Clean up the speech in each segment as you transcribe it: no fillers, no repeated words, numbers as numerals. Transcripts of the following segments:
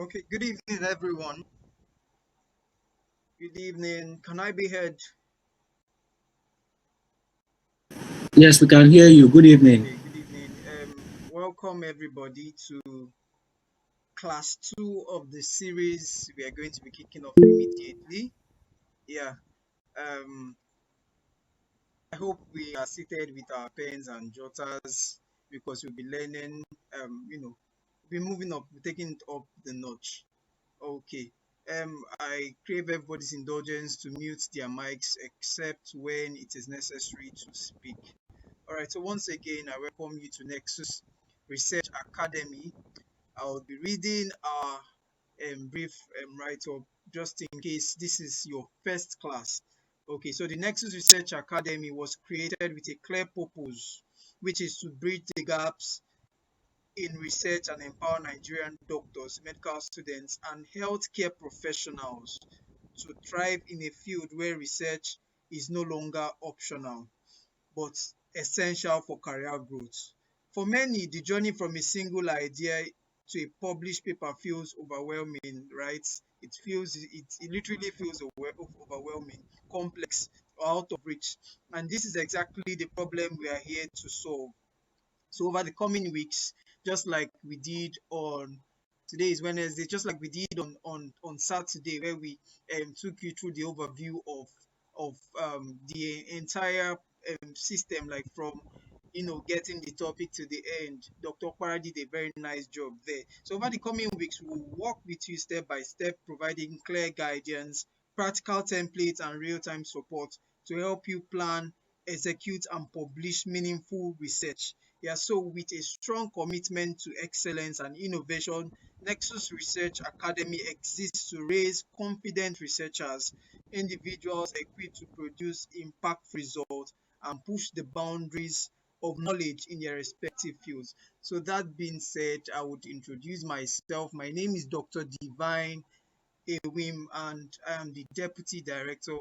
Okay, good evening, everyone. Good evening. Can I be heard? Yes, we can hear you. Good evening. Okay, good evening. Welcome everybody to class two of the series we are going to be kicking off immediately. Yeah. Um, I hope we are seated with our pens and jotters because we'll be learning. We'll be moving up, taking it up the notch. Okay. I crave everybody's indulgence to mute their mics except when it is necessary to speak. All right, so once again, I welcome you to Nexus Research Academy. I'll be reading our brief write up just in case this is your first class. Okay, so the Nexus Research Academy was created with a clear purpose, which is to bridge the gaps in research and empower Nigerian doctors, medical students, and healthcare professionals to thrive in a field where research is no longer optional but essential for career growth. For many, the journey from a single idea to a published paper feels overwhelming, right? It literally feels overwhelming, complex, or out of reach. And this is exactly the problem we are here to solve. So over the coming weeks, just like we did on today is Wednesday, just like we did on Saturday, where we took you through the overview of the entire system, like from getting the topic to the end. Dr. Okpara did a very nice job there. So over the coming weeks, we'll walk with you step by step, providing clear guidance, practical templates, and real-time support to help you plan, execute, and publish meaningful research. Yeah, so with a strong commitment to excellence and innovation, Nexus Research Academy exists to raise confident researchers, individuals equipped to produce impactful results and push the boundaries of knowledge in their respective fields. So that being said, I would introduce myself. My name is Dr. Divine Ewim, and I am the Deputy Director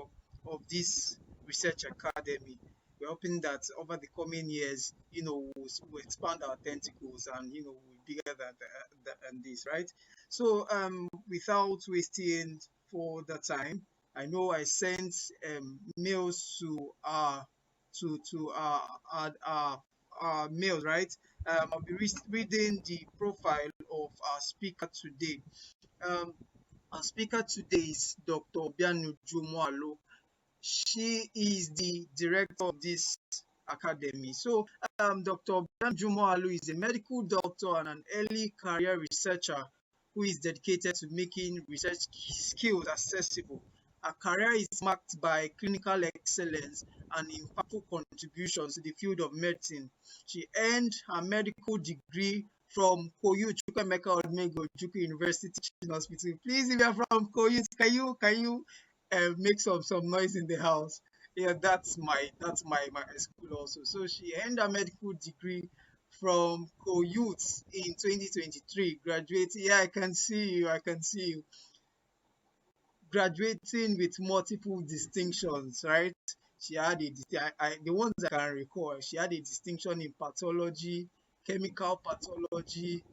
of this Research Academy. We're hoping that over the coming years, we'll expand our tentacles and, we'll be bigger than this, right? So, without wasting further time, I know I sent mails to our mails, right? I'll be reading the profile of our speaker today. Um, our speaker today is Dr. Obianuju Muoghallu. She is the director of this academy. So, Dr. Obianuju Muoghallu is a medical doctor and an early career researcher who is dedicated to making research skills accessible. Her career is marked by clinical excellence and impactful contributions to the field of medicine. She earned her medical degree from Koyu Chukwemeka Odumegwu Ojukwu University Teaching Hospital. Please, if you are from Koyu, can you make some noise in the house? Yeah, that's my school also. So she earned a medical degree from Koyut in 2023, graduating. Yeah, I can see you graduating with multiple distinctions, right? She had the ones I can recall. She had a distinction in pathology, chemical pathology,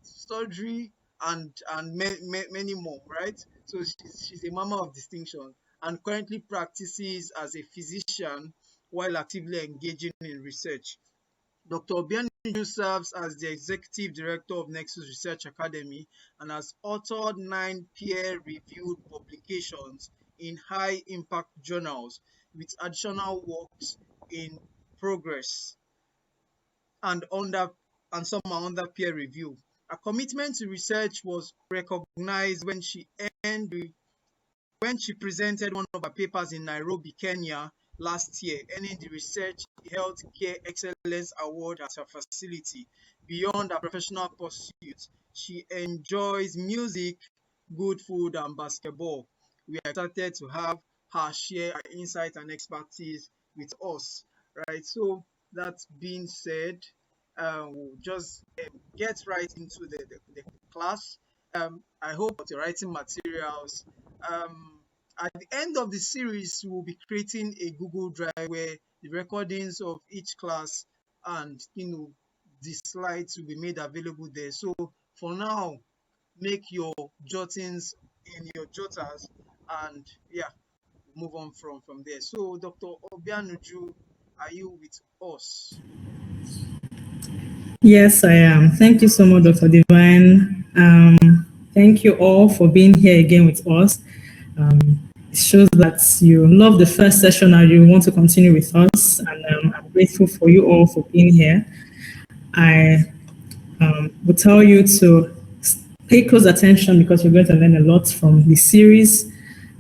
surgery, and many more, right? So she's a mama of distinction and currently practices as a physician while actively engaging in research. Dr. Obianuju serves as the Executive Director of Nexus Research Academy and has authored 9 peer-reviewed publications in high-impact journals, with additional works in progress and under and some are under peer review. Her commitment to research was recognized when she presented one of her papers in Nairobi, Kenya last year, earning the Research Healthcare Excellence Award at her facility. Beyond her professional pursuits, she enjoys music, good food, and basketball. We are excited to have her share her insight and expertise with us. Right. So that being said, we'll just get right into the class. I hope that you're writing materials. Um, at the end of the series, we'll be creating a Google Drive where the recordings of each class and the slides will be made available there. So for now, make your jottings in your jotters, and yeah, move on from there. So, Dr. Obianuju, are you with us? Yes, I am. Thank you so much, Dr. Divine. Thank you all for being here again with us. It shows that you love the first session and you want to continue with us. And I'm grateful for you all for being here. I will tell you to pay close attention because you're going to learn a lot from the series.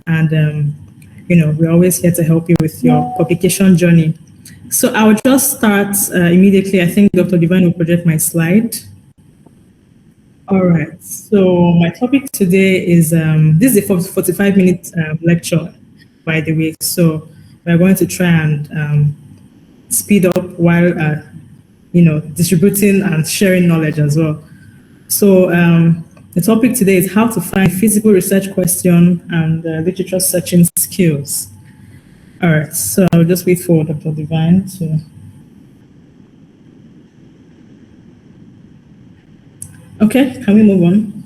And, we're always here to help you with your publication journey. So I'll just start immediately. I think Dr. Divine will project my slide. All right. So my topic today is, this is a 45-minute lecture, by the way. So we're going to try and speed up while, distributing and sharing knowledge as well. So the topic today is how to find feasible research question and literature searching skills. All right, so I'll just wait for Dr. Divine to. Okay, can we move on?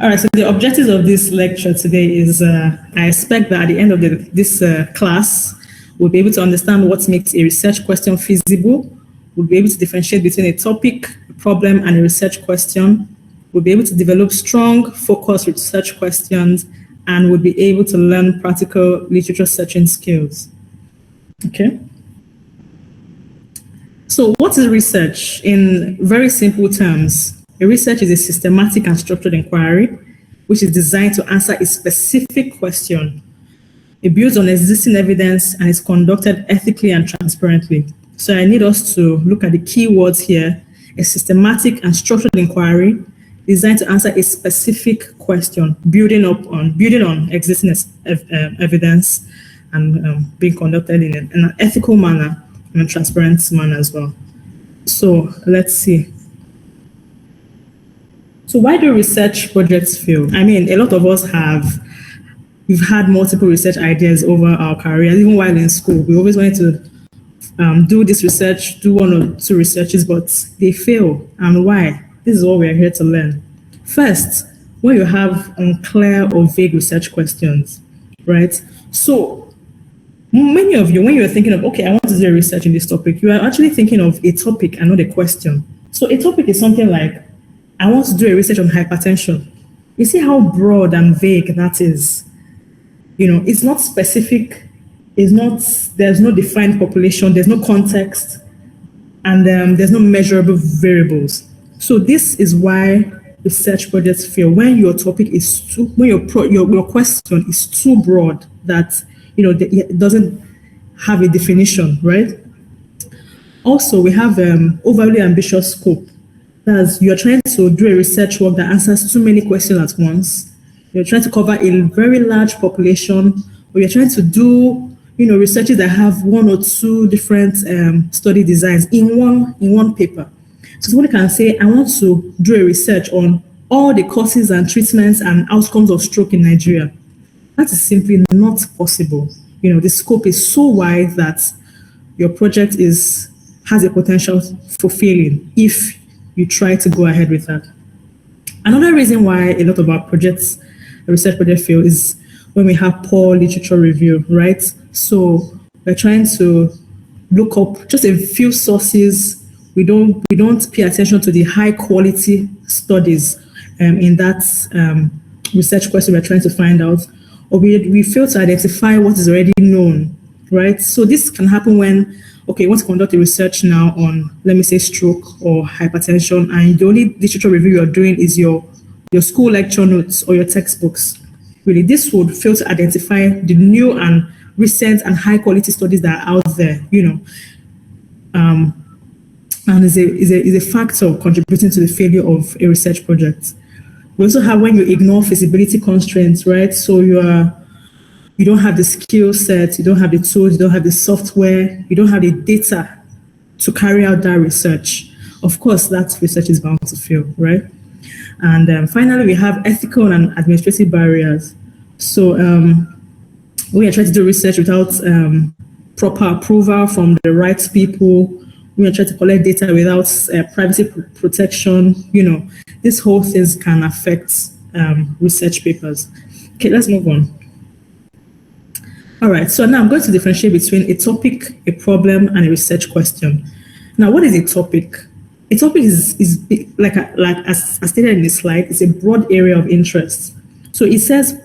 All right, so the objectives of this lecture today is I expect that at the end of this class, we'll be able to understand what makes a research question feasible. We'll be able to differentiate between a topic, a problem, and a research question. We'll be able to develop strong, focused research questions, and we'll be able to learn practical literature searching skills. Okay? So what is research? In very simple terms, a research is a systematic and structured inquiry which is designed to answer a specific question. It builds on existing evidence and is conducted ethically and transparently. So I need us to look at the key words here: a systematic and structured inquiry designed to answer a specific question, building on existing evidence and being conducted in an ethical manner and a transparent manner as well. So let's see. So why do research projects fail? I mean, a lot of us we've had multiple research ideas over our career, even while in school. We always wanted to do this research, do one or two researches, but they fail. And why? This is what we are here to learn. First, when you have unclear or vague research questions, right? So many of you, when you're thinking of, okay, I want to do a research in this topic, you are actually thinking of a topic and not a question. So a topic is something like, I want to do a research on hypertension. You see how broad and vague that is? It's not specific. There's no defined population, there's no context, and there's no measurable variables. So this is why research projects fail. When your topic is when your question is too broad that it doesn't have a definition, right? Also, we have overly ambitious scope. That's you're trying to do a research work that answers too many questions at once. You're trying to cover a very large population, or you're trying to do researches that have one or two different study designs in one paper. So somebody can say, I want to do a research on all the causes and treatments and outcomes of stroke in Nigeria. That is simply not possible. The scope is so wide that your project has a potential for failing if you try to go ahead with that. Another reason why a lot of our research projects fail is when we have poor literature review, right? So we're trying to look up just a few sources. We don't pay attention to the high quality studies in that research question we're trying to find out, or we fail to identify what is already known, right? So this can happen when, okay, you want to conduct a research now on, let me say, stroke or hypertension, and the only literature review you're doing is your school lecture notes or your textbooks. Really, this would fail to identify the new and recent and high quality studies that are out there, and is a factor contributing to the failure of a research project. We also have when you ignore feasibility constraints, right? So you don't have the skill set, you don't have the tools, you don't have the software, you don't have the data to carry out that research. Of course, that research is bound to fail, right? And finally, we have ethical and administrative barriers. So we are trying to do research without proper approval from the right people, try to collect data without privacy protection. This whole things can affect research papers. Okay, let's move on. All right, so now I'm going to differentiate between a topic, a problem, and a research question. Now, what is a topic? A topic is like as stated in the slide, it's a broad area of interest. So it says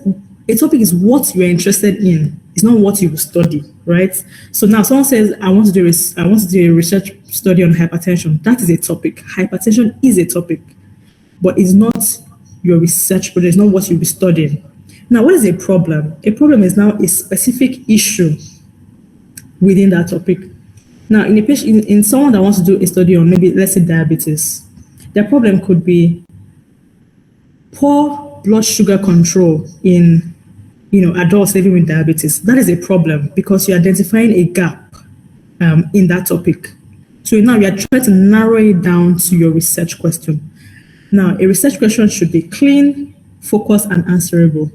a topic is what you're interested in. It's not what you will study, right? So now someone says, I want to do a research study on hypertension. That is a topic. Hypertension is a topic, but it's not your research, but it's not what you'll be studying. Now, what is a problem? A problem is now a specific issue within that topic. Now, in someone that wants to do a study on maybe, let's say, diabetes, their problem could be poor blood sugar control in adults living with diabetes. That is a problem because you're identifying a gap in that topic. So now you're trying to narrow it down to your research question. Now, a research question should be clean, focused, and answerable.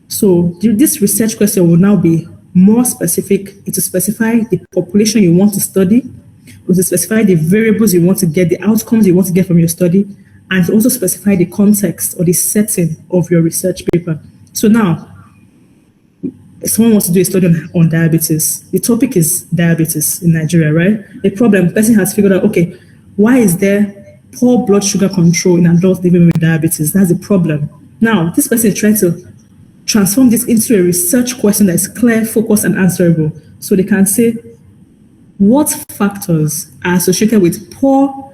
So this research question will now be more specific. To specify the population you want to study, or to specify the variables you want to get, the outcomes you want to get from your study, and to also specify the context or the setting of your research paper. So now, if someone wants to do a study on diabetes, the topic is diabetes in Nigeria, right? The problem, the person has figured out, okay, why is there poor blood sugar control in adults living with diabetes? That's a problem. Now, this person is trying to transform this into a research question that is clear, focused, and answerable. So they can say, what factors are associated with poor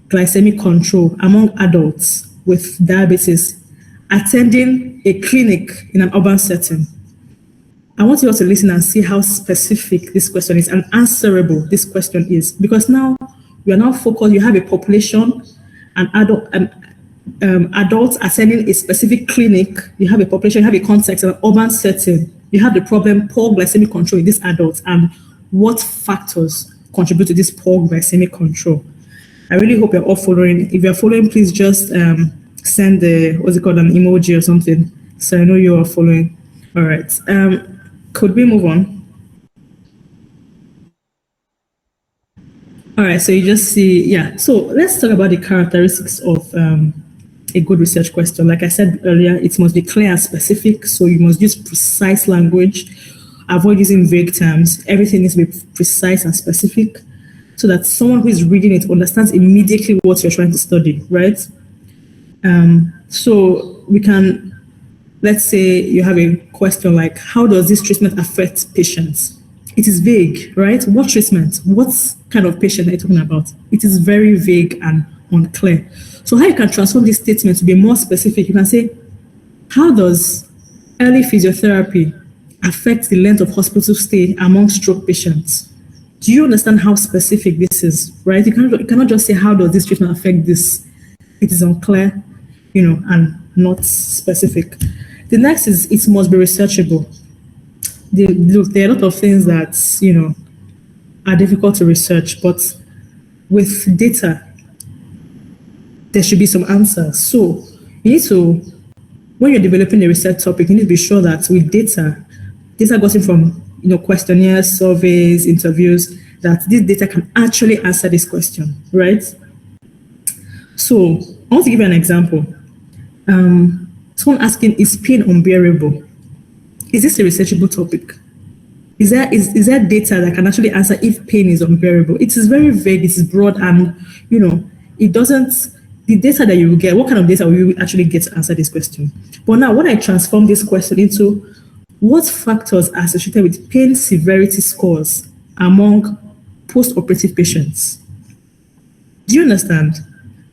glycemic control among adults with diabetes attending a clinic in an urban setting? I want you all to listen and see how specific this question is and answerable this question is. Because now we are now focused, you have a population, an adult, adults attending a specific clinic, you have a population, you have a context, an urban setting, you have the problem, poor glycemic control in these adults, and what factors contribute to this poor glycemic control. I really hope you're all following. If you're following, please just send an emoji or something, so I know you are following. All right. Could we move on? All right, so you just see, yeah. So let's talk about the characteristics of a good research question. Like I said earlier, it must be clear and specific. So you must use precise language, avoid using vague terms. Everything needs to be precise and specific so that someone who is reading it understands immediately what you're trying to study, right? So we can, let's say you have a question like, how does this treatment affect patients? It is vague, right? What treatment? What kind of patient are you talking about? It is very vague and unclear. So how you can transform this statement to be more specific, you can say, how does early physiotherapy affect the length of hospital stay among stroke patients? Do you understand how specific this is, right? You cannot just say, how does this treatment affect this? It is unclear, and not specific. The next is, it must be researchable. Look, there are a lot of things that, are difficult to research, but with data, there should be some answers. So you need to, when you're developing a research topic, you need to be sure that with data gotten from, questionnaires, surveys, interviews, that this data can actually answer this question, right? So I want to give you an example. Someone asking, is pain unbearable? Is this a researchable topic? Is there data that can actually answer if pain is unbearable? It is very vague, it is broad, and it doesn't, the data that you will get, what kind of data will you actually get to answer this question? But now when I transform this question into what factors are associated with pain severity scores among post-operative patients? Do you understand?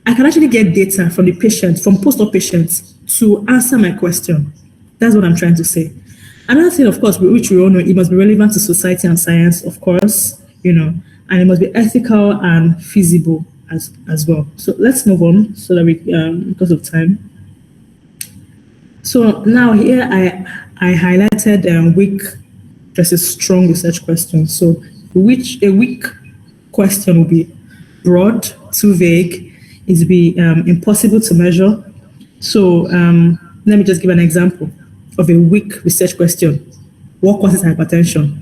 I can actually get data from the patient, from post-op patients, to answer my question. That's what I'm trying to say. Another thing, of course, which we all know, it must be relevant to society and science, of course, and it must be ethical and feasible as well. So let's move on so that we, because of time. So now here I highlighted weak versus strong research questions. So a weak question will be broad, too vague, it will be impossible to measure. So let me just give an example of a weak research question. What causes hypertension?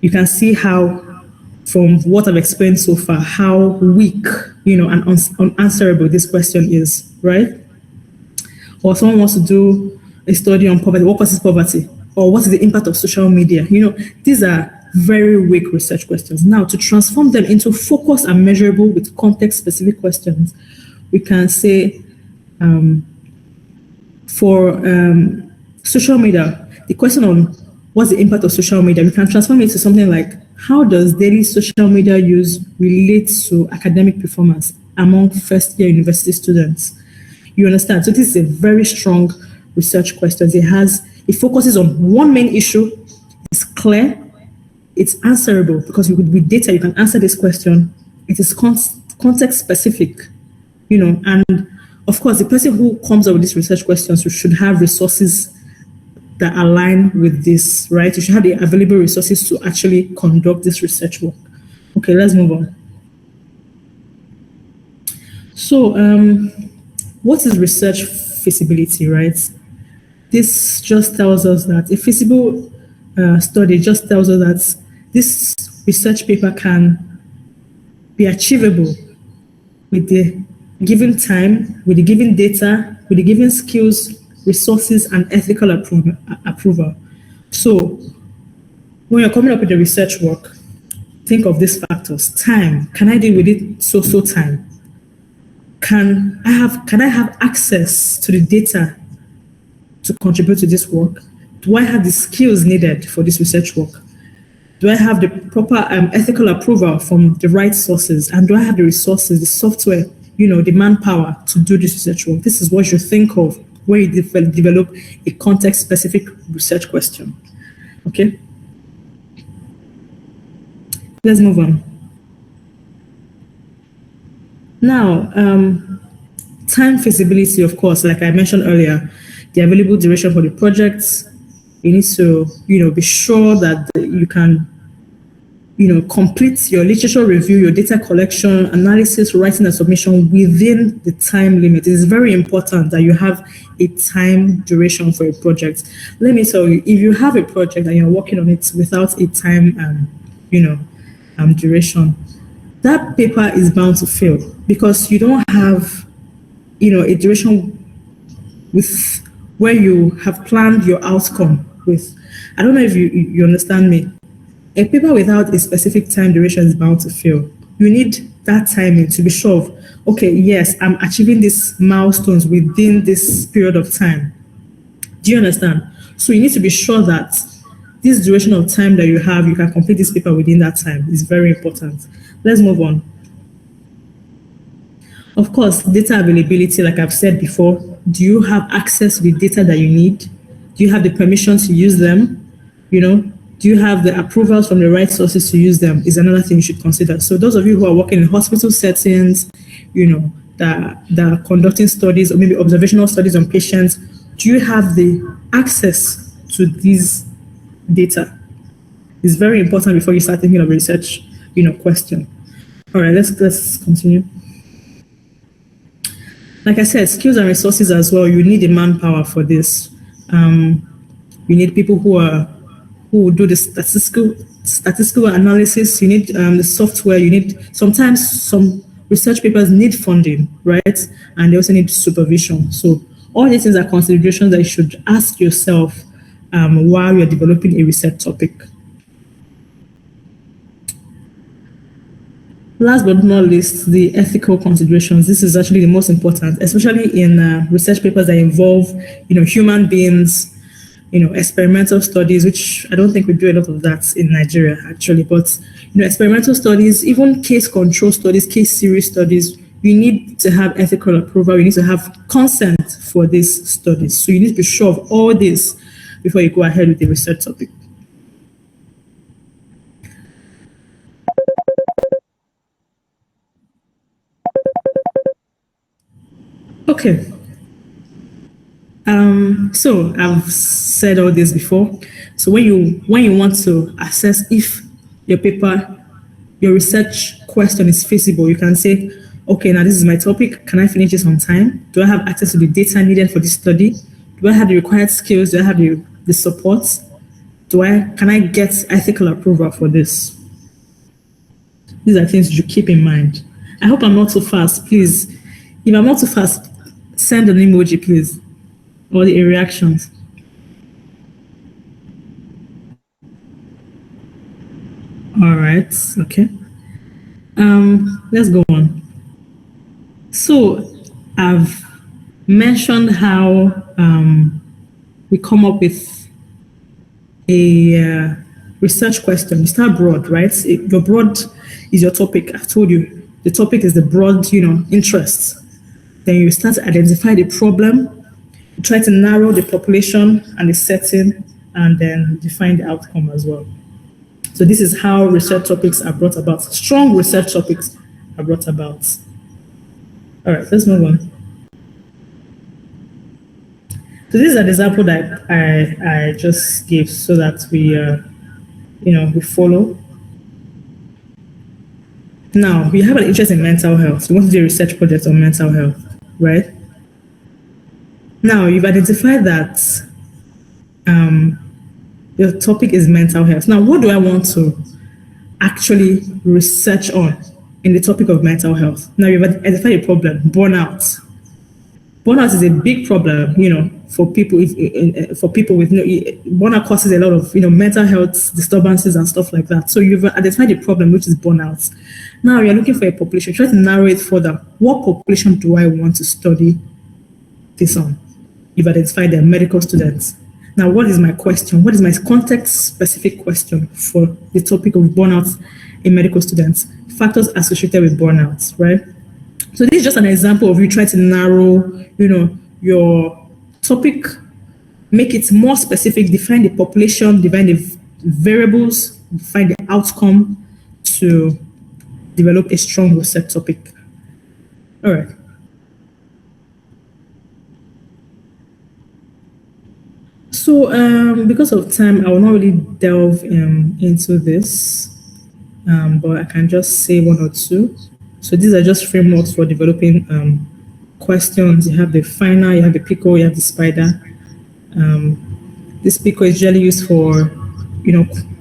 You can see how from what I've explained so far, how weak, and unanswerable this question is, right? Or someone wants to do a study on poverty. What causes poverty? Or what is the impact of social media? These are very weak research questions. Now, to transform them into focused and measurable with context-specific questions, we can say for social media, the question on what's the impact of social media, we can transform it into something like, how does daily social media use relate to academic performance among first-year university students? You understand? So this is a very strong research question. It focuses on one main issue. It's clear. It's answerable because with data you can answer this question. It is context specific, and of course the person who comes up with these research questions should have resources that align with this, right? You should have the available resources to actually conduct this research work. Okay, let's move on. So, what is research feasibility, right? This just tells us that a feasible study just tells us that this research paper can be achievable with the given time, with the given data, with the given skills, resources, and ethical approval. So, when you're coming up with the research work, think of these factors. Time. Can I deal with it so time? Can I have access to the data to contribute to this work? Do I have the skills needed for this research work? Do I have the proper ethical approval from the right sources? And do I have the resources, the software, the manpower to do this research work? This is what you think of when you develop a context-specific research question. Okay? Let's move on. Now, time feasibility, of course, like I mentioned earlier, the available duration for the projects. You need to, be sure that you can, complete your literature review, your data collection, analysis, writing, and submission within the time limit. It is very important that you have a time duration for a project. Let me tell you, if you have a project and you're working on it without a time, duration, that paper is bound to fail because you don't have, a duration with where you have planned your outcome with. I don't know if you understand me. A paper without a specific time duration is bound to fail. You need that timing to be sure of, okay, yes, I'm achieving these milestones within this period of time. Do you understand? So you need to be sure that this duration of time that you have, you can complete this paper within that time. Is very important. Let's move on. Of course, data availability, like I've said before, do you have access to the data that you need? Do you have the permission to use them? Do you have the approvals from the right sources to use them? Is another thing you should consider. So those of you who are working in hospital settings, that are conducting studies or maybe observational studies on patients, do you have the access to these data? It's very important before you start thinking of a research, question. All right, let's continue. Like I said, skills and resources as well. You need the manpower for this. You need people who do the statistical analysis. You need the software. You need sometimes some research papers need funding, right? And they also need supervision. So all these things are considerations that you should ask yourself while you're developing a research topic. Last but not least, the ethical considerations. This is actually the most important, especially in research papers that involve, human beings, experimental studies, which I don't think we do a lot of that in Nigeria, actually. But, experimental studies, even case control studies, case series studies, you need to have ethical approval. You need to have consent for these studies. So you need to be sure of all this before you go ahead with the research topic. Okay. So I've said all this before. So when you want to assess if your research question is feasible, you can say, okay, now this is my topic. Can I finish this on time? Do I have access to the data needed for this study? Do I have the required skills? Do I have the support? Can I get ethical approval for this? These are things you keep in mind. I hope I'm not too fast. Please, if I'm not too fast, send an emoji, please, or the reactions. All right. Okay. Let's go on. So I've mentioned how we come up with a research question. You start broad, right? Your broad is your topic. I told you the topic is the broad, interests. Then you start to identify the problem, you try to narrow the population and the setting, and then define the outcome as well. So this is how research topics are brought about. Strong research topics are brought about. All right, let's move on. So this is an example that I just gave so that we follow. Now, we have an interest in mental health. We want to do a research project on mental health, right? Now, you've identified that your topic is mental health. Now, what do I want to actually research on in the topic of mental health? Now, you've identified a problem, burnout. Burnout is a big problem, for people. For people with burnout causes a lot of mental health disturbances and stuff like that. So you've identified a problem, which is burnout. Now you're looking for a population. Try to narrow it further. What population do I want to study this on? You've identified the medical students. Now, what is my question? What is my context-specific question for the topic of burnout in medical students? Factors associated with burnout, right? So this is just an example of you trying to narrow, your topic, make it more specific, define the population, define the variables, define the outcome to develop a strong research topic. All right. So because of time, I will not really delve into this, but I can just say one or two. So these are just frameworks for developing questions. You have the FINA, you have the PICO, you have the SPIDER. This PICO is usually used for,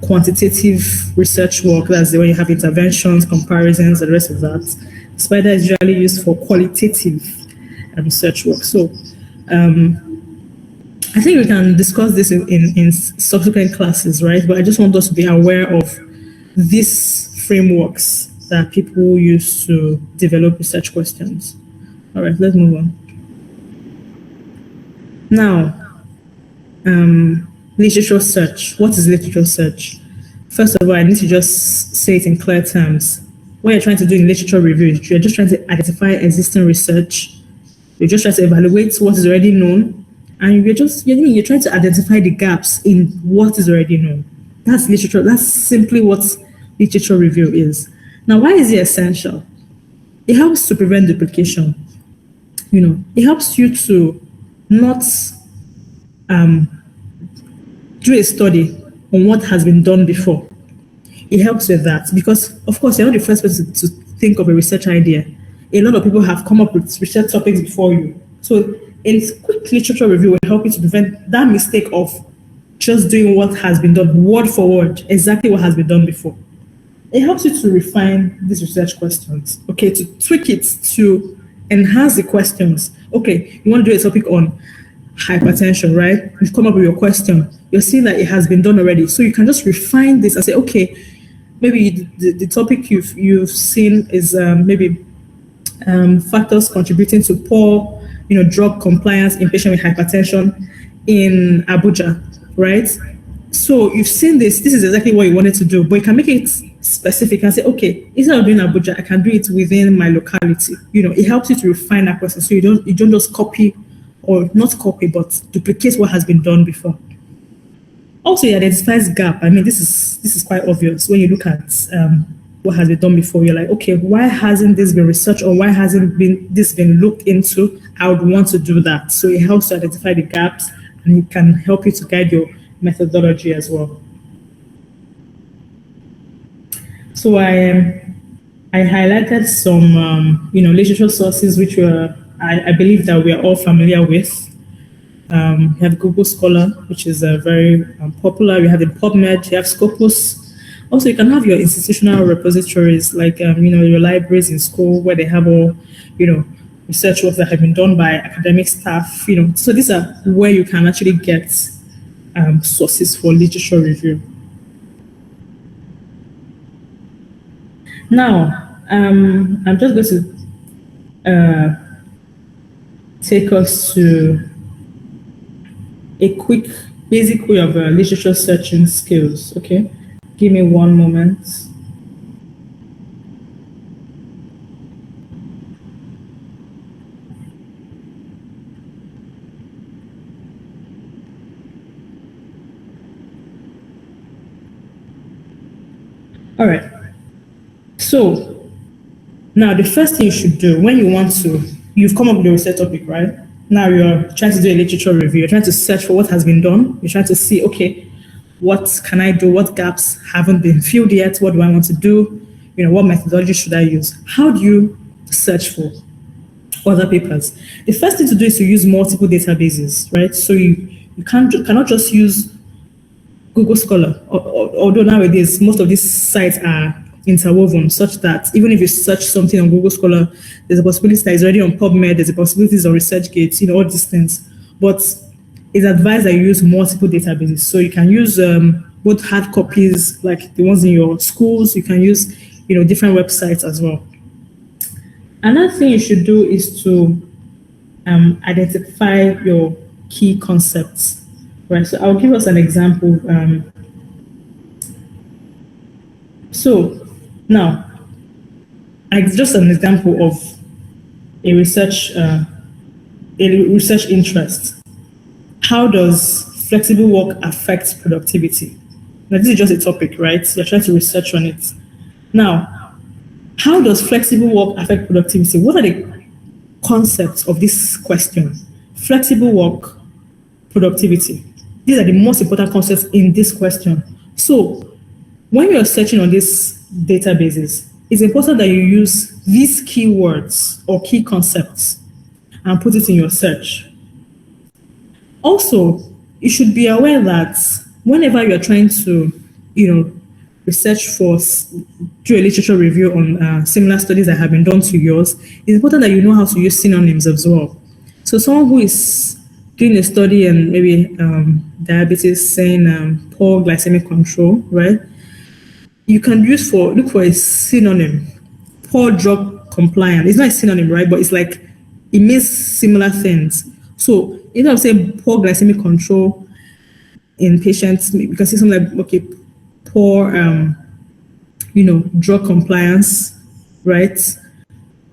quantitative research work. That's the way you have interventions, comparisons, and the rest of that. SPIDER is usually used for qualitative research work. So I think we can discuss this in subsequent classes, right? But I just want us to be aware of these frameworks that people use to develop research questions. All right, let's move on. Now, literature search. What is literature search? First of all, I need to just say it in clear terms. What you're trying to do in literature review, you're just trying to identify existing research. You're just trying to evaluate what is already known, and you're trying to identify the gaps in what is already known. That's literature. That's simply what literature review is. Now, why is it essential? It helps to prevent duplication. It helps you to not do a study on what has been done before. It helps with that because, of course, you're not the first person to think of a research idea. A lot of people have come up with research topics before you. So a quick literature review will help you to prevent that mistake of just doing what has been done word for word, exactly what has been done before. It helps you to refine these research questions, okay, to tweak it, to enhance the questions. Okay, you want to do a topic on hypertension, right? You've come up with your question. You're seeing that it has been done already. So you can just refine this and say, okay, maybe the topic you've seen is maybe factors contributing to poor, drug compliance in patients with hypertension in Abuja, right? So you've seen this is exactly what you wanted to do, but you can make it specific and say, okay, instead of doing Abuja, I can do it within my locality. It helps you to refine that question so you don't just copy, or not copy, but duplicate what has been done before. Also, it identifies gap. I mean, this is quite obvious when you look at what has been done before. You're like, okay, why hasn't this been researched, or why hasn't this been looked into? I would want to do that. So it helps to identify the gaps, and it can help you to guide your methodology as well. So I highlighted some literature sources which I believe that we are all familiar with. You have Google Scholar, which is very popular. You have the PubMed, you have Scopus, Also, you can have your institutional repositories, like your libraries in school, where they have all research work that have been done by academic staff. So these are where you can actually get sources for literature review. Now, I'm just going to take us to a quick basic way of literature searching skills. Okay, give me one moment. All right. So now the first thing you should do when you've come up with a research topic, right? Now you're trying to do a literature review. You're trying to search for what has been done. You're trying to see, okay, what can I do? What gaps haven't been filled yet? What do I want to do? What methodology should I use? How do you search for other papers? The first thing to do is to use multiple databases, right? So you cannot just use Google Scholar, although nowadays most of these sites are interwoven such that even if you search something on Google Scholar, there's a possibility that it's already on PubMed, there's a possibility it's on ResearchGate, all these things. But it's advised that you use multiple databases. So you can use both hard copies, like the ones in your schools, you can use different websites as well. Another thing you should do is to identify your key concepts. Right, so I'll give us an example. So now, just an example of a research interest. How does flexible work affect productivity? Now, this is just a topic, right? You're trying to research on it. Now, how does flexible work affect productivity? What are the concepts of this question? Flexible work, productivity. These are the most important concepts in this question. So when you're searching on these databases, it's important that you use these keywords or key concepts and put it in your search. Also, you should be aware that whenever you're trying to, research for, do a literature review on similar studies that have been done to yours, it's important that you know how to use synonyms as well. So someone who is doing a study and maybe diabetes, saying poor glycemic control, right? You can look for a synonym, poor drug compliance. It's not a synonym, right? But it's like, it means similar things. So instead of saying poor glycemic control in patients, you can say something like, okay, poor, drug compliance, right?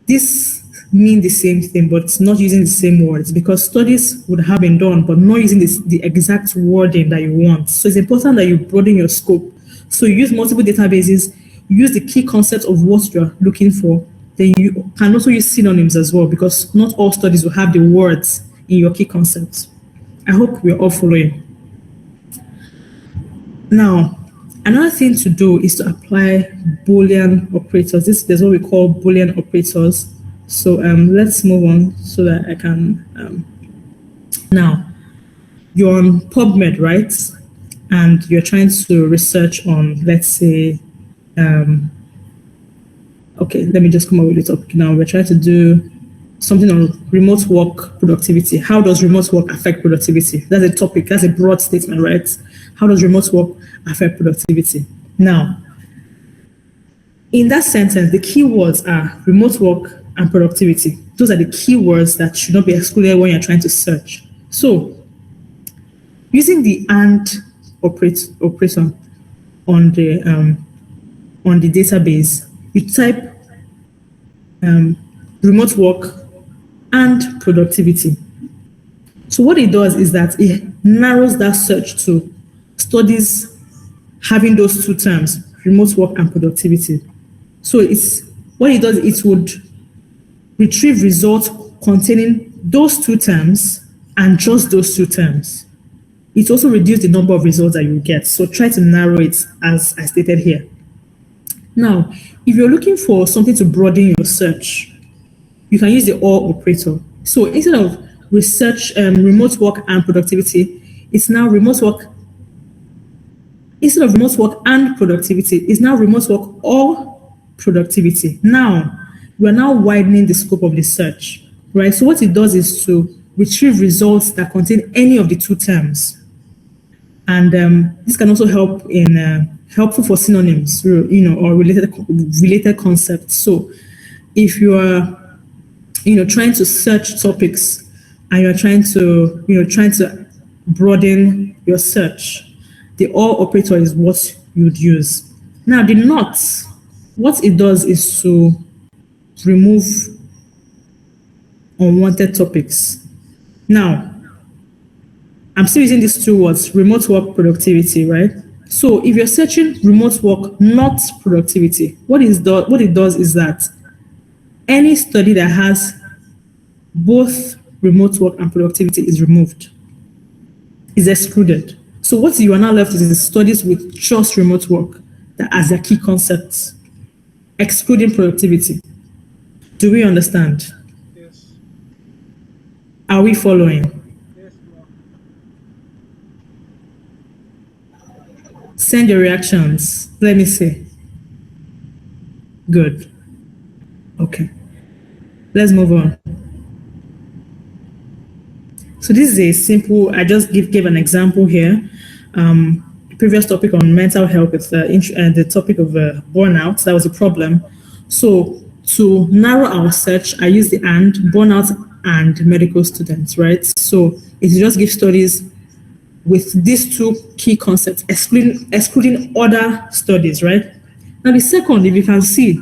This mean the same thing, but it's not using the same words because studies would have been done, but not using the exact wording that you want. So it's important that you broaden your scope. So you use multiple databases, use the key concepts of what you're looking for. Then you can also use synonyms as well because not all studies will have the words in your key concepts. I hope we're all following. Now, another thing to do is to apply Boolean operators. There's what we call Boolean operators. So let's move on so that I can. Now, you're on PubMed, right? And you're trying to research on, let's say, okay, let me just come up with the topic now. We're trying to do something on remote work productivity. How does remote work affect productivity? That's a topic, that's a broad statement, right? How does remote work affect productivity? Now, in that sentence, the keywords are remote work and productivity. Those are the keywords that should not be excluded when you're trying to search. So, using the AND operator on the database, you type remote work and productivity. So what it does is that it narrows that search to studies having those two terms, remote work and productivity. So what it does, it would retrieve results containing those two terms and just those two terms. It also reduces the number of results that you get. So try to narrow it as I stated here. Now, if you're looking for something to broaden your search, you can use the OR operator. So instead of research, remote work and productivity, it's now remote work instead of remote work and productivity, it's now remote work or productivity. Now, we are now widening the scope of the search, right? So what it does is to retrieve results that contain any of the two terms. And this can also help in helpful for synonyms, or related concepts. So if you are, trying to search topics and you're trying to broaden your search, the or operator is what you'd use. Now, the not, what it does is to remove unwanted topics. Now, I'm still using these two words, remote work, productivity, right? So if you're searching remote work, not productivity, what it does is that any study that has both remote work and productivity is removed, is excluded. So what you are now left with is the studies with just remote work that as their key concepts, excluding productivity. Do we understand? Yes. Are we following? Yes, ma'am. Send your reactions. Let me see. Good. Okay. Let's move on. So this is a simple, I just gave an example here. The previous topic on mental health with the topic of burnout, that was a problem. So to narrow our search, I use the and, burnout and medical students, right? So it just gives studies with these two key concepts, excluding other studies, right? Now the second, if you can see,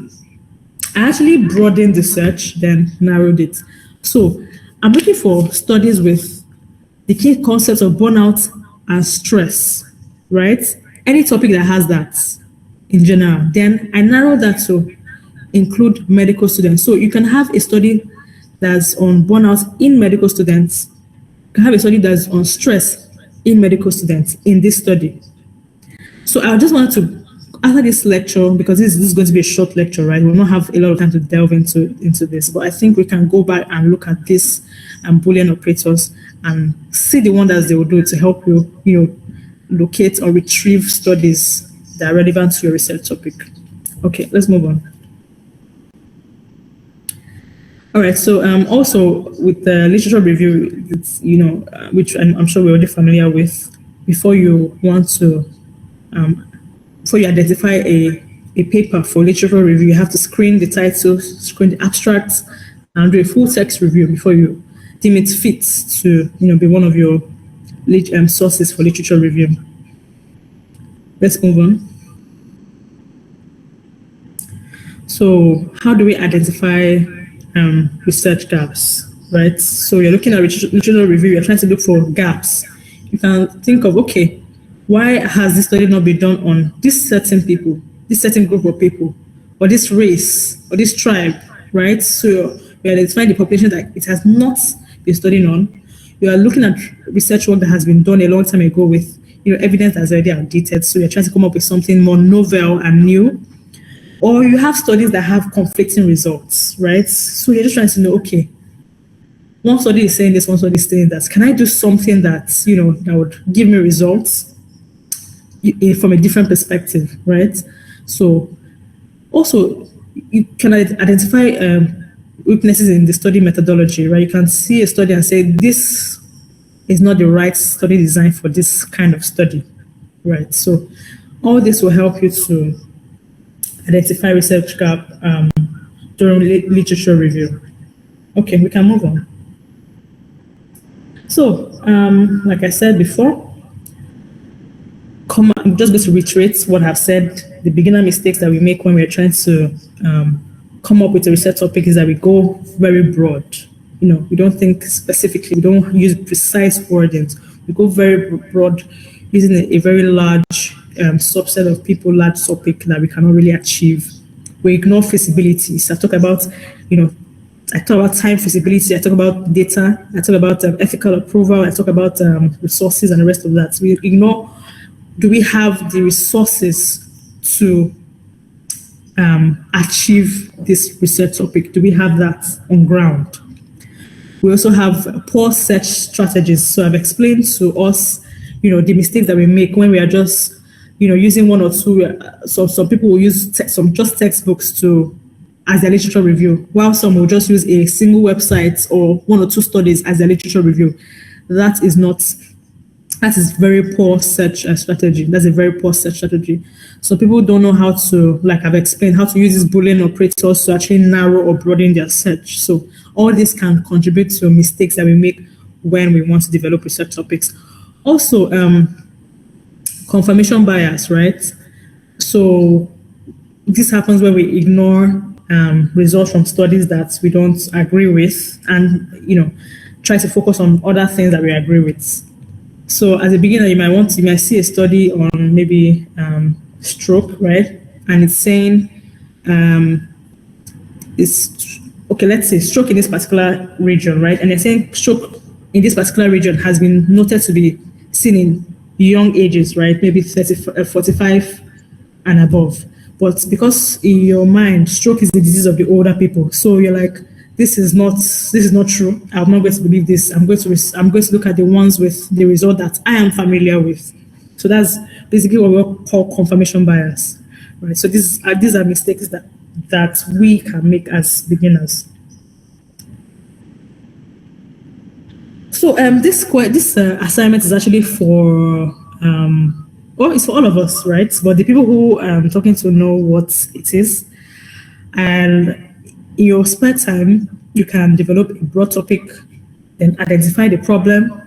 I actually broadened the search, then narrowed it. So I'm looking for studies with the key concepts of burnout and stress, right? Any topic that has that in general. Then I narrowed that to include medical students. So you can have a study that's on burnout in medical students. You can have a study that's on stress in medical students in this study. So I just wanted to, after this lecture, because this is going to be a short lecture, right? We'll not have a lot of time to delve into this, but I think we can go back and look at this Boolean operators and see the wonders they will do to help you, locate or retrieve studies that are relevant to your research topic. Okay, let's move on. All right, so also with the literature review, it's, which I'm sure we're already familiar with, before you want to, before you identify a paper for literature review, you have to screen the title, screen the abstracts, and do a full text review before you deem it fit to, be one of your sources for literature review. Let's move on. So how do we identify research gaps, right? So you're looking at literature review, you're trying to look for gaps. You can think of, okay, why has this study not been done on this certain people, this certain group of people, or this race, or this tribe, right? So you identify the population that it has not been studied on. You are looking at research work that has been done a long time ago with evidence that's already outdated. So you're trying to come up with something more novel and new. Or you have studies that have conflicting results, right? So you're just trying to know, okay, one study is saying this, one study is saying that. Can I do something that, that would give me results from a different perspective, right? So also, you can identify weaknesses in the study methodology, right? You can see a study and say, this is not the right study design for this kind of study, right? So all this will help you to identify research gap during literature review. Okay, we can move on. So, like I said before, I'm just going to reiterate what I've said. The beginner mistakes that we make when we're trying to come up with a research topic is that we go very broad. We don't think specifically, we don't use precise wordings. We go very broad, using a very large subset of people, large topic that we cannot really achieve. We ignore feasibility. So I talk about, time feasibility, I talk about data, I talk about ethical approval, I talk about resources and the rest of that. We ignore, do we have the resources to achieve this research topic? Do we have that on ground? We also have poor search strategies. So I've explained to us, the mistakes that we make when we are just using one or two. Some people will use some just textbooks to as their literature review, while some will just use a single website or one or two studies as their literature review. That is not that is very poor search strategy. That's a very poor search strategy. So people don't know how to, like I've explained, how to use these Boolean operators to actually narrow or broaden their search. So all this can contribute to mistakes that we make when we want to develop research topics. Also, confirmation bias, right? So this happens when we ignore results from studies that we don't agree with, and try to focus on other things that we agree with. So as a beginner, you might see a study on maybe stroke, right? And it's saying it's okay. Let's say stroke in this particular region, right? And they're saying stroke in this particular region has been noted to be seen in young ages, right? Maybe 45 and above. But because in your mind, stroke is the disease of the older people, so you're like, this is not true. I'm not going to believe this. I'm going to look at the ones with the result that I am familiar with. So that's basically what we call confirmation bias, right? So these are mistakes that we can make as beginners. So this assignment is actually for it's for all of us, right? But the people who I'm talking to know what it is, and in your spare time, you can develop a broad topic, then identify the problem,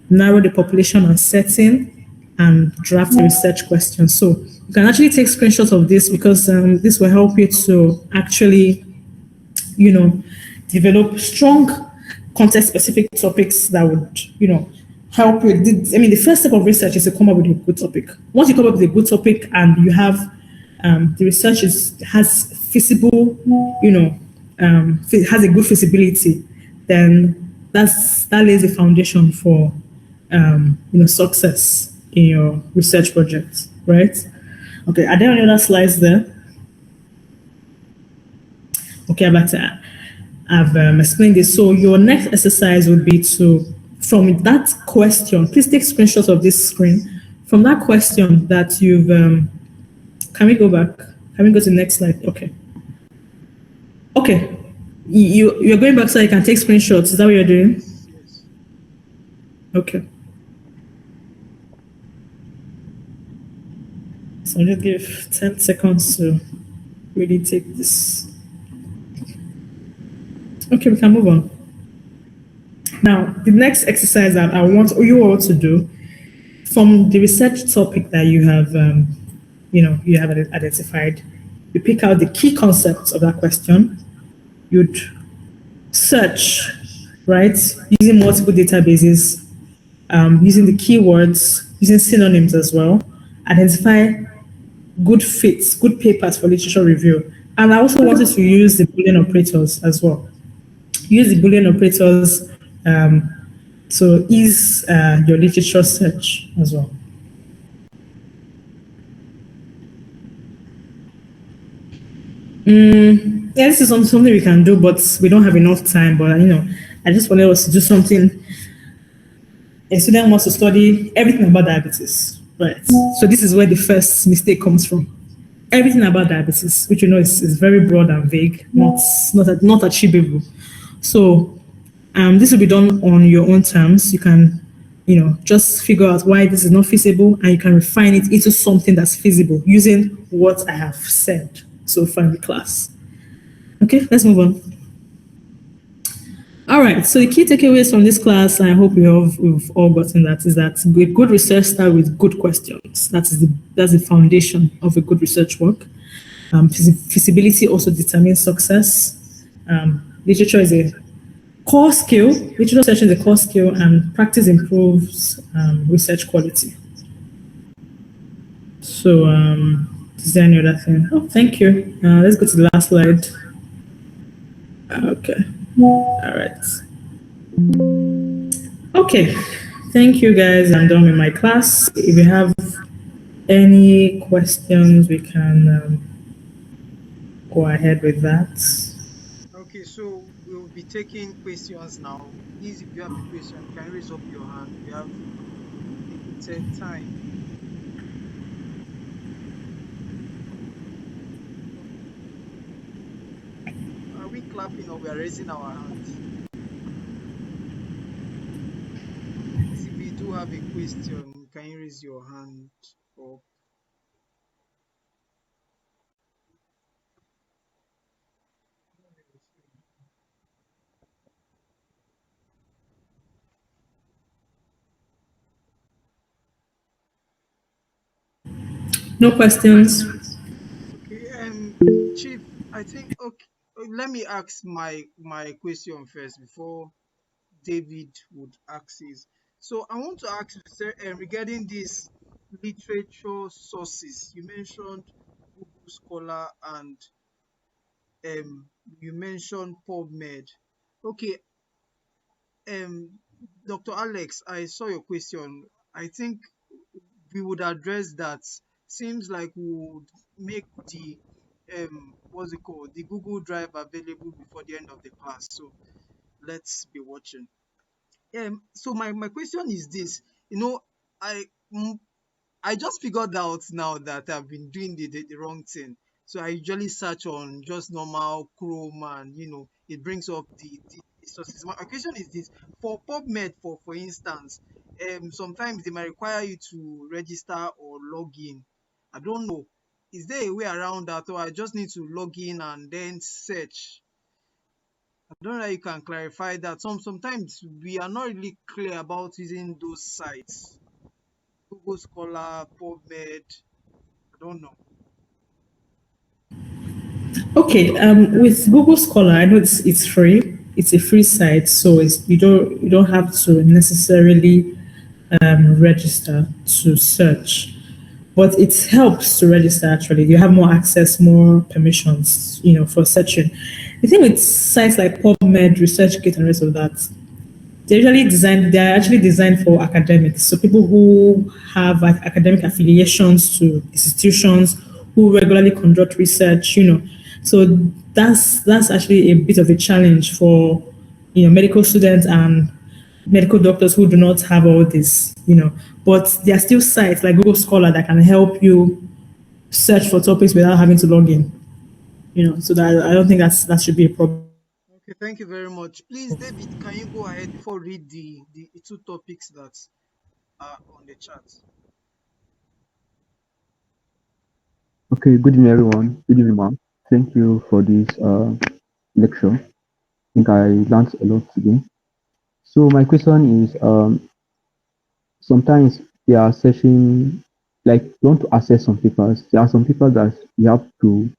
narrow the population and setting, and draft a research question. So you can actually take screenshots of this because this will help you to actually, develop strong context-specific topics that would, help you. The first step of research is to come up with a good topic. Once you come up with a good topic and you have the research has feasible, has a good feasibility, then that lays the foundation for, success in your research project, right? Okay, are there any other slides there? Okay, I've explained this. So your next exercise would be from that question, please take screenshots of this screen. From that question that you've, can we go back? Can we go to the next slide? Okay. Okay. You're going back so you can take screenshots. Is that what you're doing? Yes. Okay. So I'll just give 10 seconds to really take this. Okay, we can move on. Now, the next exercise that I want you all to do, from the research topic that you have, you have identified, you pick out the key concepts of that question. You'd search, right, using multiple databases, using the keywords, using synonyms as well. Identify good fits, good papers for literature review. And I also wanted to use the Boolean operators as well. Use the Boolean operators to ease your literature search as well. Yeah, this is something we can do, but we don't have enough time. But I just wanted us to do something. A student wants to study everything about diabetes, right? So this is where the first mistake comes from. Everything about diabetes, which is very broad and vague, not achievable. So this will be done on your own terms. You can, just figure out why this is not feasible, and you can refine it into something that's feasible using what I have said so far in the class. Okay, let's move on. All right, so the key takeaways from this class, I hope we've all gotten that, is that good research starts with good questions. That's the foundation of a good research work. Feasibility also determines success. Literature is a core skill. Literature search is a core skill, and practice improves research quality. So, is there any other thing? Oh, thank you. Let's go to the last slide. Okay. All right. Okay. Thank you, guys. I'm done with my class. If you have any questions, we can go ahead with that. Okay, so we'll be taking questions now. Please, if you have a question, you can raise up your hand. We have limited time. clapping or we are raising our hands? Please, if you do have a question, can you raise your hand up? No questions. Okay, Chief, I think okay. Let me ask my question first before David would ask his. So I want to ask you, sir, regarding these literature sources. You mentioned Google Scholar and um, you mentioned PubMed. Okay, um, Dr. Alex, I saw your question. I think we would address that. Seems like we would make the what's it called, the Google Drive available before the end of the class. So let's be watching. So my question is this. You know, I mm, I just figured out now that I've been doing the wrong thing. So I usually search on just normal Chrome and it brings up the sources. My question is this: for PubMed, for instance, sometimes they might require you to register or log in. I don't know. Is there a way around that, or I just need to log in and then search? I don't know how you can clarify that. Sometimes we are not really clear about using those sites. Google Scholar, PubMed. I don't know. Okay, with Google Scholar, I know it's free. It's a free site, so you don't have to necessarily register to search, but it helps to register. Actually, you have more access, more permissions, for searching. The thing with sites like PubMed, ResearchGate, and rest of that, they're actually designed for academics. So people who have like academic affiliations to institutions who regularly conduct research. So that's actually a bit of a challenge for medical students and medical doctors who do not have all this. But there are still sites like Google Scholar that can help you search for topics without having to log in. So that I don't think that should be a problem. Okay, thank you very much. Please, David, can you go ahead before read the two topics that are on the chat? Okay, good evening, everyone. Good evening, ma'am. Thank you for this lecture. I think I learned a lot today. So my question is, sometimes we are searching, like, you want to access some papers. There are some papers that you have to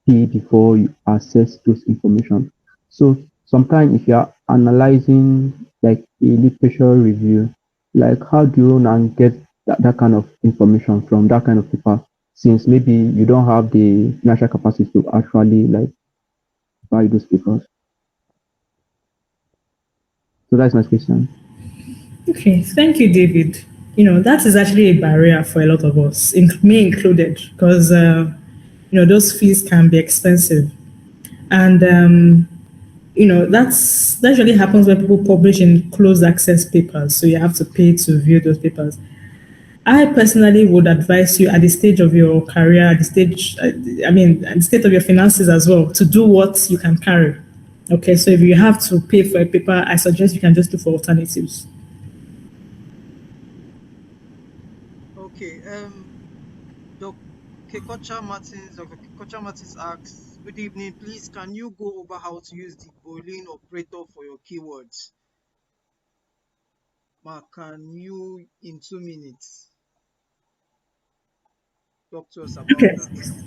pay before you access those information. So sometimes if you are analyzing like a literature review, like how do you now get that kind of information from that kind of paper? Since maybe you don't have the financial capacity to actually like buy those papers. So that's my question. Okay, thank you, David. That is actually a barrier for a lot of us, me included, because those fees can be expensive, and that usually happens when people publish in closed access papers, so you have to pay to view those papers. I personally would advise you at the stage of your career, at the stage, I mean, at the state of your finances as well, to do what you can carry. Okay, so if you have to pay for a paper, I suggest you can just look for alternatives. Okay, Dr. Kekocha Martins asks, good evening. Please, can you go over how to use the Boolean operator for your keywords? Mark, can you in 2 minutes talk to us about Okay, that?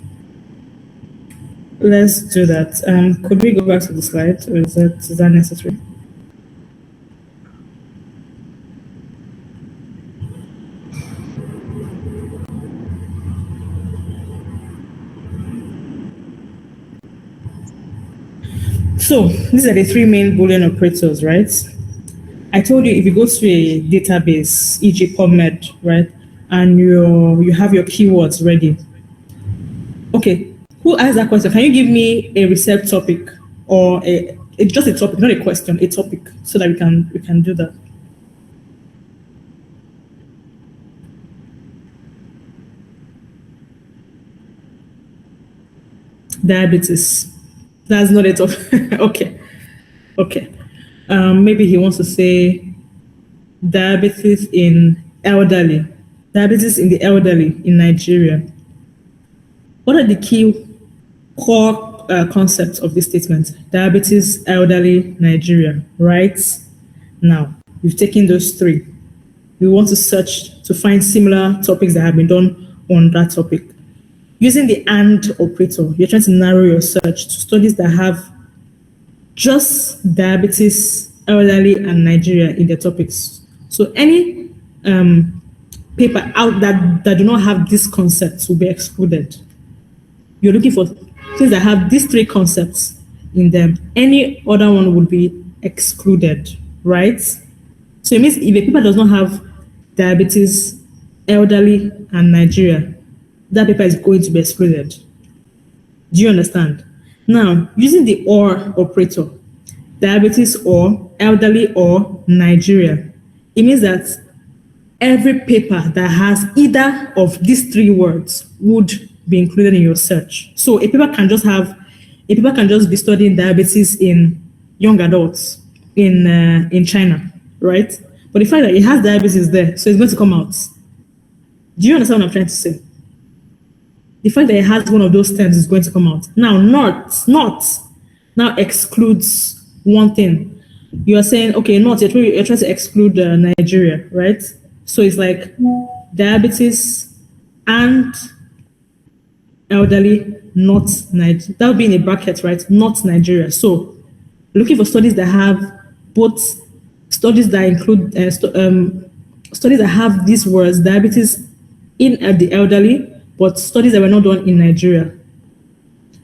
let's do that. Could we go back to the slide, or is that necessary? So these are the three main Boolean operators, right? I told you if you go to a database, e.g., PubMed, right, and you have your keywords ready. Okay, who asked that question? Can you give me a research topic or it's just a topic, not a question, a topic, so that we can do that. Diabetes. That's not it. Okay. Okay. Maybe he wants to say diabetes in elderly. Diabetes in the elderly in Nigeria. What are the key core concepts of this statement? Diabetes, elderly, Nigeria, right? Now, you've taken those three. We want to search to find similar topics that have been done on that topic. Using the AND operator, you're trying to narrow your search to studies that have just diabetes, elderly, and Nigeria in their topics. So any paper out that do not have these concepts will be excluded. You're looking for things that have these three concepts in them. Any other one would be excluded, right? So it means if a paper does not have diabetes, elderly, and Nigeria, that paper is going to be excluded. Do you understand? Now, using the or operator, diabetes or elderly or Nigeria, it means that every paper that has either of these three words would be included in your search. So a paper can just be studying diabetes in young adults in China, right? But the fact that it has diabetes there, so it's going to come out. Do you understand what I'm trying to say? The fact that it has one of those terms is going to come out. Now, now excludes one thing. You are saying, okay, you're trying to exclude Nigeria, right? So it's like diabetes and elderly, not Nigeria. That would be in a bracket, right? Not Nigeria. So looking for studies that have both studies that include studies that have these words, diabetes in the elderly, but studies that were not done in Nigeria.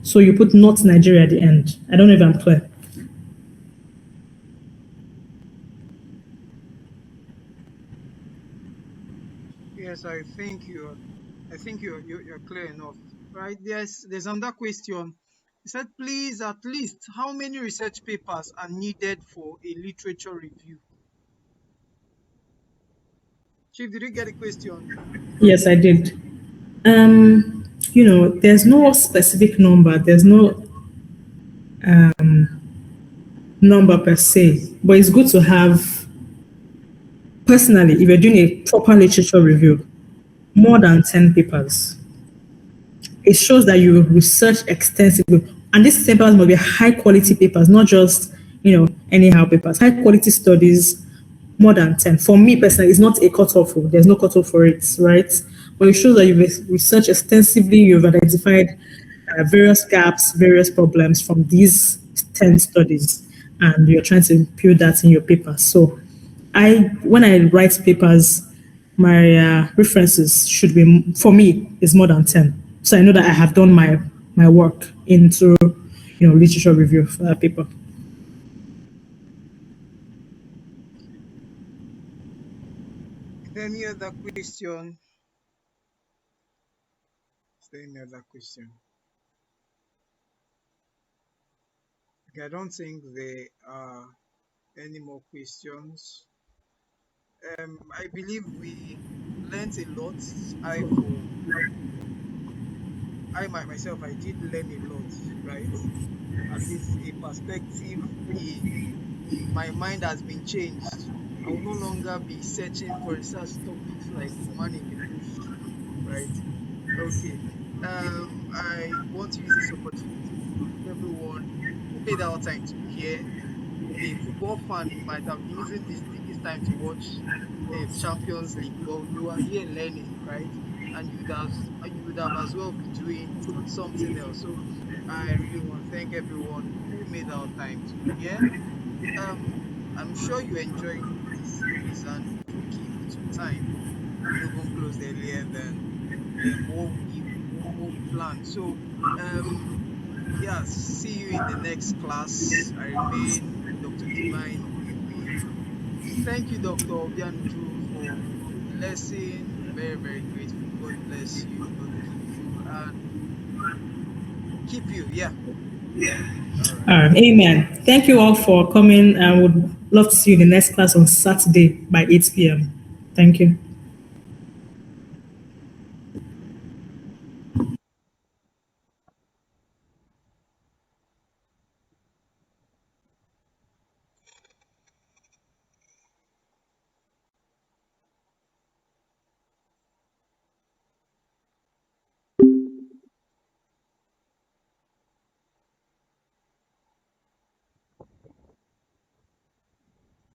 So you put not Nigeria at the end. I don't know if I'm clear. Yes, I think you're clear enough. Right? There's another question. He said, please, at least how many research papers are needed for a literature review? Chief, did you get a question? Yes, I did. There's no specific number. There's no number per se, but it's good to have, personally, if you're doing a proper literature review, more than 10 papers. It shows that you research extensively. And these papers must be high quality papers, not just, anyhow papers. High quality studies, more than 10. For me personally, it's not a cutoff. There's no cutoff for it, right? But it shows that you've researched extensively, you've identified various gaps, various problems from these 10 studies, and you're trying to build that in your paper. So when I write papers, my references should be, for me, is more than 10. So I know that I have done my work into, literature review for that paper. Any other question? Is there any other question? Okay, I don't think there are any more questions. I believe we learned a lot. Myself, I did learn a lot, right? At least a perspective in my mind has been changed. I will no longer be searching for research topics like man in the bush, right? Okay. I want to use this opportunity to thank everyone who made our time to be here. A football fan might have been using this time to watch Champions League, but you are here learning, right? And you would have as well be doing something else. So I really want to thank everyone who made our time to be here. I'm sure you enjoyed this series and do keep to time. We even closed earlier than what we planned. So yeah, see you in the next class. I remain Dr. Divine Obianuju. Thank you, Dr. Obianuju, for the lesson. Very, very grateful. God bless you. God keep you and keep you. Yeah. All right. Amen. Thank you all for coming. I would love to see you in the next class on Saturday by 8 p.m. Thank you.